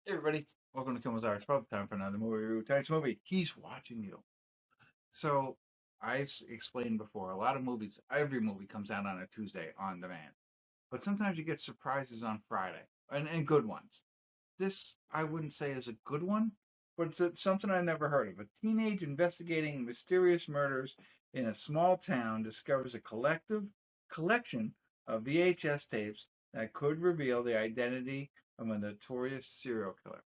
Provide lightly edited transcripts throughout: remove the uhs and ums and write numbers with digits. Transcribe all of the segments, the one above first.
Hey everybody, welcome to Kimmel's Hour. It's probably time for another movie review. Tonight's movie, He's Watching You. So, explained before, a lot of movies, every movie comes out on a Tuesday on demand. But sometimes you get surprises on Friday, and good ones. This, I wouldn't say is a good one, but something I never heard of. A teenage investigating mysterious murders in a small town discovers a collection of VHS tapes that could reveal the identity of a notorious serial killer.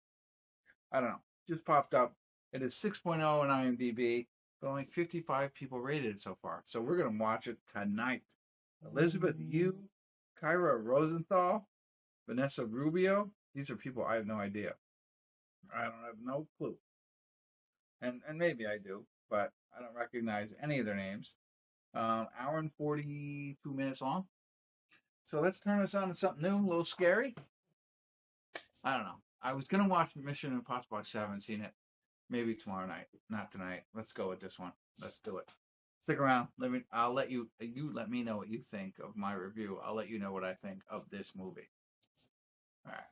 I don't know. Just popped up. It is 6.0 on IMDb, but only 55 people rated it so far. So we're going to watch it tonight. Elizabeth Yu, Kyra Rosenthal, Vanessa Rubio. These are people I have no idea. I don't have no clue. And maybe I do, but I don't recognize any of their names. Hour and 42 minutes long. So let's turn this on to something new, a little scary. I don't know. I was going to watch Mission Impossible. I still haven't seen it. Maybe tomorrow night, not tonight. Let's go with this one. Let's do it. Stick around. I'll let you let me know what you think of my review. I'll let you know what I think of this movie. All right.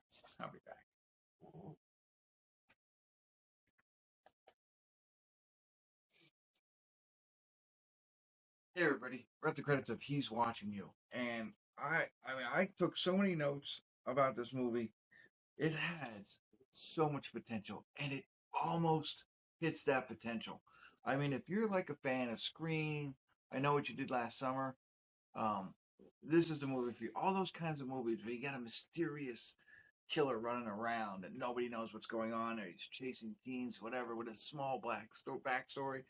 I'll be back. Hey everybody. We're at the credits of He's Watching You. And I took so many notes about this movie. It has so much potential and it almost hits that potential. I mean, if you're like a fan of Scream, I Know What You Did Last Summer, Um, this is the movie for you. All those kinds of movies where you got a mysterious killer running around and nobody knows what's going on, or he's chasing teens, whatever, with a small backstory.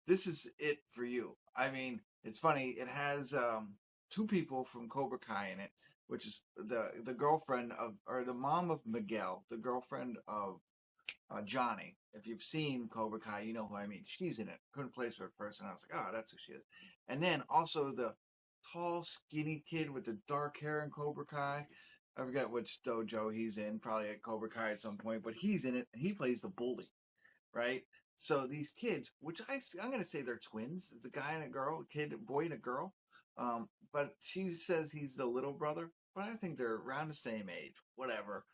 This is it for you. I mean, it's funny. It has two people from Cobra Kai in it, which is the girlfriend of, or the mom of Miguel, the girlfriend of Gianni. If you've seen Cobra Kai, you know who I mean. She's in it. Couldn't place her at first, and I was like, oh, that's who she is. And then also the tall, skinny kid with the dark hair in Cobra Kai. I forget which dojo he's in, probably at Cobra Kai at some point, but he's in it, and he plays the bully, right? So these kids, which I'm going to say they're twins. It's a guy and a girl, a kid, a boy and a girl. But she says he's the little brother, but I think they're around the same age, whatever.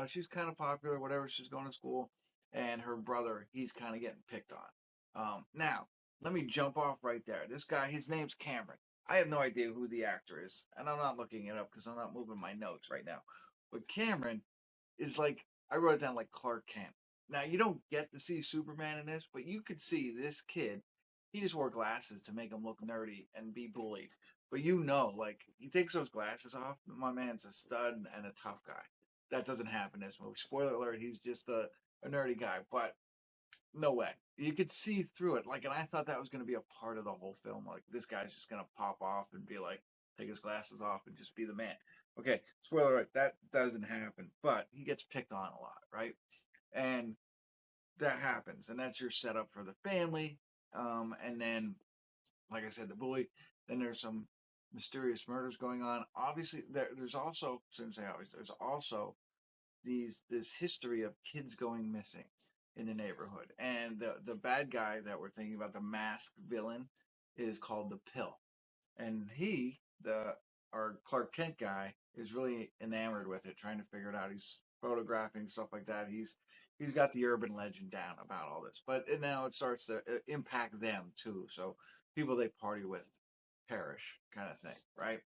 She's kind of popular, whatever. She's going to school, and her brother, he's kind of getting picked on. Now, let me jump off right there. This guy, his name's Cameron. I have no idea who the actor is, and I'm not looking it up because I'm not moving my notes right now. But Cameron is like, I wrote it down like Clark Kent. Now you don't get to see Superman in this, but you could see this kid. He just wore glasses to make him look nerdy and be bullied. But like he takes those glasses off. My man's a stud and a tough guy. That doesn't happen in this movie. Spoiler alert: he's just a nerdy guy. But no way. You could see through it. Like, and I thought that was going to be a part of the whole film. Like, this guy's just going to pop off and be like, take his glasses off and just be the man. Okay, spoiler alert, that doesn't happen. But he gets picked on a lot, right? And that happens. And that's your setup for the family. And then, like I said, the bully. Then there's some mysterious murders going on. Obviously, there's also, shouldn't say obviously, there's also this history of kids going missing in the neighborhood. And the bad guy that we're thinking about, the masked villain, is called the Pill. And the our Clark Kent guy, is really enamored with it, trying to figure it out. He's photographing stuff like that. He's got the urban legend down about all this. But now it starts to impact them too. So people they party with perish, kind of thing, right?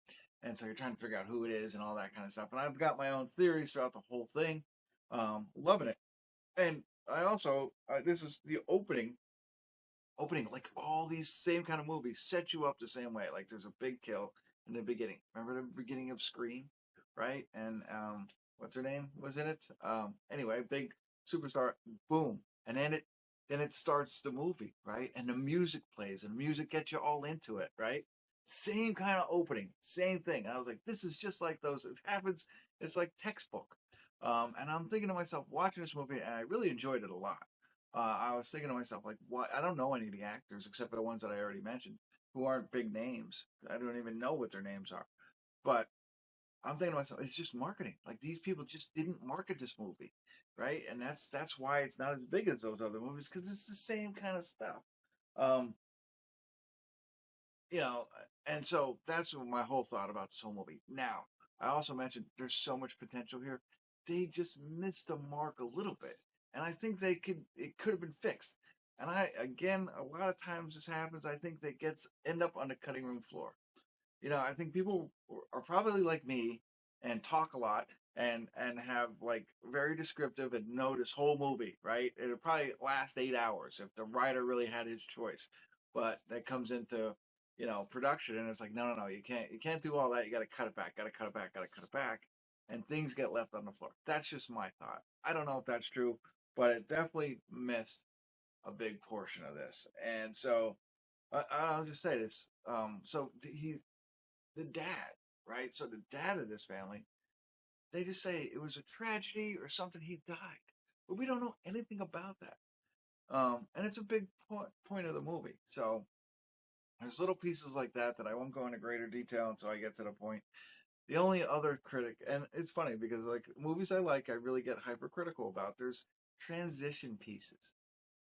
And so you're trying to figure out who it is and all that kind of stuff. And I've got my own theories throughout the whole thing. Loving it. And I also this is the opening like all these same kind of movies set you up the same way. Like there's a big kill in the beginning. Remember the beginning of Scream, right? And what's her name was in it? Anyway, big superstar, boom, and then it starts the movie, right? And the music plays, and the music gets you all into it, right? Same kind of opening, same thing. I was like, this is just like those. It happens. It's like textbook. And I'm thinking to myself, watching this movie, and I really enjoyed it a lot. I was thinking to myself, like, what? I don't know any of the actors except for the ones that I already mentioned, who aren't big names. I don't even know what their names are. But I'm thinking to myself, it's just marketing. Like these people just didn't market this movie, right? And that's why it's not as big as those other movies because it's the same kind of stuff. Um, you know, and so that's my whole thought about this whole movie. Now, I also mentioned there's so much potential here. they just missed the mark a little bit. And I think it could have been fixed. And again, a lot of times this happens. I think they end up on the cutting room floor. I think people are probably like me and talk a lot and have like very descriptive and know this whole movie, right? It'll probably last 8 hours if the writer really had his choice. But that comes into, production and it's like, no, no, no, you can't do all that. You got to cut it back, got to cut it back, got to cut it back. And things get left on the floor. That's just my thought. I don't know if that's true, but it definitely missed a big portion of this. And so I'll just say this. The dad, right? So the dad of this family, they just say it was a tragedy or something. He died, but we don't know anything about that. And it's a big point of the movie. So there's little pieces like that that I won't go into greater detail until I get to the point. The only other critic, and it's funny because like movies I really get hypercritical about. There's transition pieces.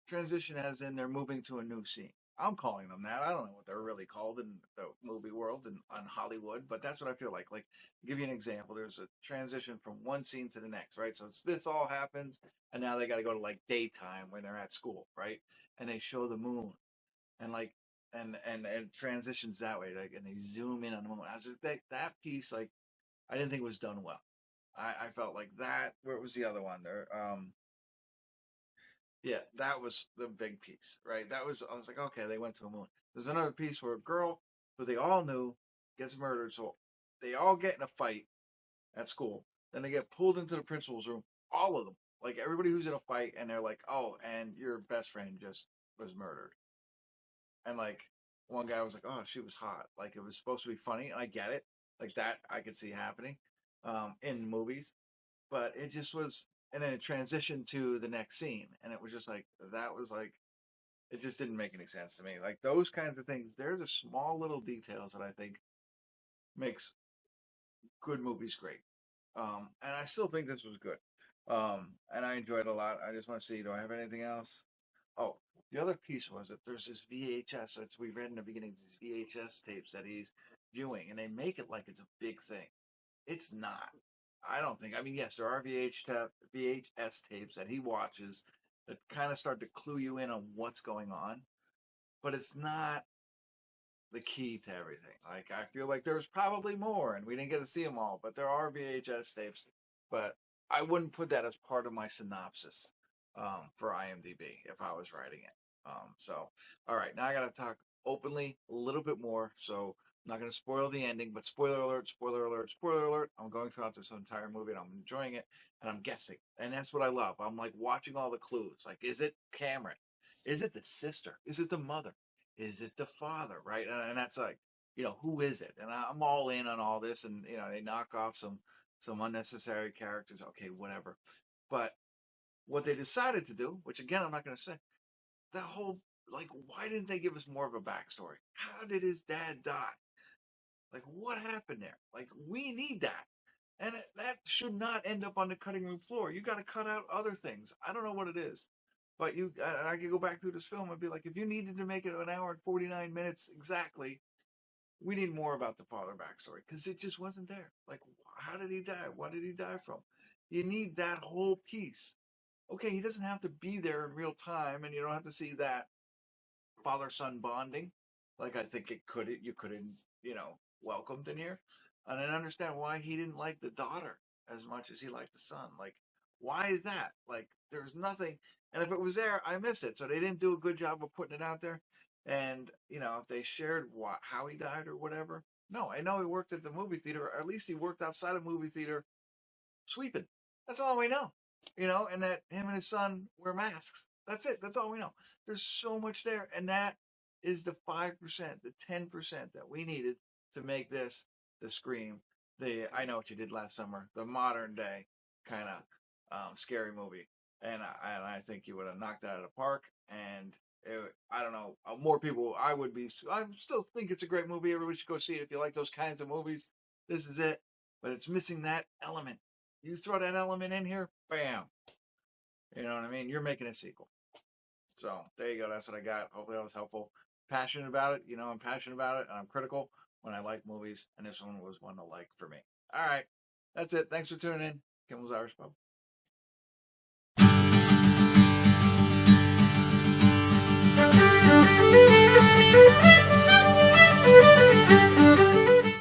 Transition as in they're moving to a new scene. I'm calling them that. I don't know what they're really called in the movie world and on Hollywood, but that's what I feel like. Like, to give you an example, there's a transition from one scene to the next, right? So this all happens, and now they got to go to like daytime when they're at school, right? And they show the moon, and like, and transitions that way, like, and they zoom in on the moon. I was just that piece, like, I didn't think it was done well. I felt like that. Where was the other one there? Yeah, that was the big piece, right? I was like, okay, they went to a moon. There's another piece where a girl who they all knew gets murdered. So they all get in a fight at school. Then they get pulled into the principal's room. All of them. Like everybody who's in a fight. And they're like, oh, and your best friend just was murdered. And like one guy was like, oh, she was hot. Like it was supposed to be funny. And I get it. Like that I could see happening in movies, but it just was, and then it transitioned to the next scene, and it was just like that was like it just didn't make any sense to me. Like those kinds of things, they're the small little details that I think makes good movies great. And I still think this was good. And I enjoyed it a lot. I just want to see, do I have anything else? Oh, the other piece was that there's this VHS, as we read in the beginning, these VHS tapes that he's viewing, and they make it like it's a big thing. It's not. I don't think. I mean, yes, there are VHS tapes that he watches that kind of start to clue you in on what's going on, but it's not the key to everything. Like, I feel like there's probably more, and we didn't get to see them all, but there are VHS tapes. But I wouldn't put that as part of my synopsis for IMDb if I was writing it. All right, now I got to talk openly a little bit more. So I'm not going to spoil the ending, but spoiler alert, spoiler alert, spoiler alert. I'm going throughout this entire movie and I'm enjoying it and I'm guessing. And that's what I love. I'm like watching all the clues. Like, is it Cameron? Is it the sister? Is it the mother? Is it the father? Right? And that's like, who is it? And I'm all in on all this. And, they knock off some unnecessary characters. Okay, whatever. But what they decided to do, which again, I'm not going to say, the whole, like, why didn't they give us more of a backstory? How did his dad die? Like, what happened there? Like, we need that. And that should not end up on the cutting room floor. You got to cut out other things. I don't know what it is. But I could go back through this film and be like, if you needed to make it an hour and 49 minutes exactly, we need more about the father backstory because it just wasn't there. Like, how did he die? What did he die from? You need that whole piece. Okay, he doesn't have to be there in real time, and you don't have to see that father son bonding like I think you could have, welcomed in here. And I understand why he didn't like the daughter as much as he liked the son. Like, why is that? Like, there's nothing. And if it was there, I missed it. So they didn't do a good job of putting it out there. And, if they shared how he died or whatever. No, I know he worked at the movie theater, or at least he worked outside a movie theater sweeping. That's all we know. And that him and his son wear masks. That's it. That's all we know. There's so much there. And that is the 5%, the 10% that we needed to make this the Scream, the I Know What You Did Last Summer, the modern day kind of scary movie. And I think you would have knocked that out of the park. And I don't know, more people, I still think it's a great movie. Everybody should go see it if you like those kinds of movies. This is it. But it's missing that element. You throw that element in here, bam. You know what I mean? You're making a sequel. So there you go. That's what I got. Hopefully that was helpful. Passionate about it. I'm passionate about it and I'm critical when I like movies. And this one was one to like for me. All right. That's it. Thanks for tuning in. Kimmel's Irish Pub.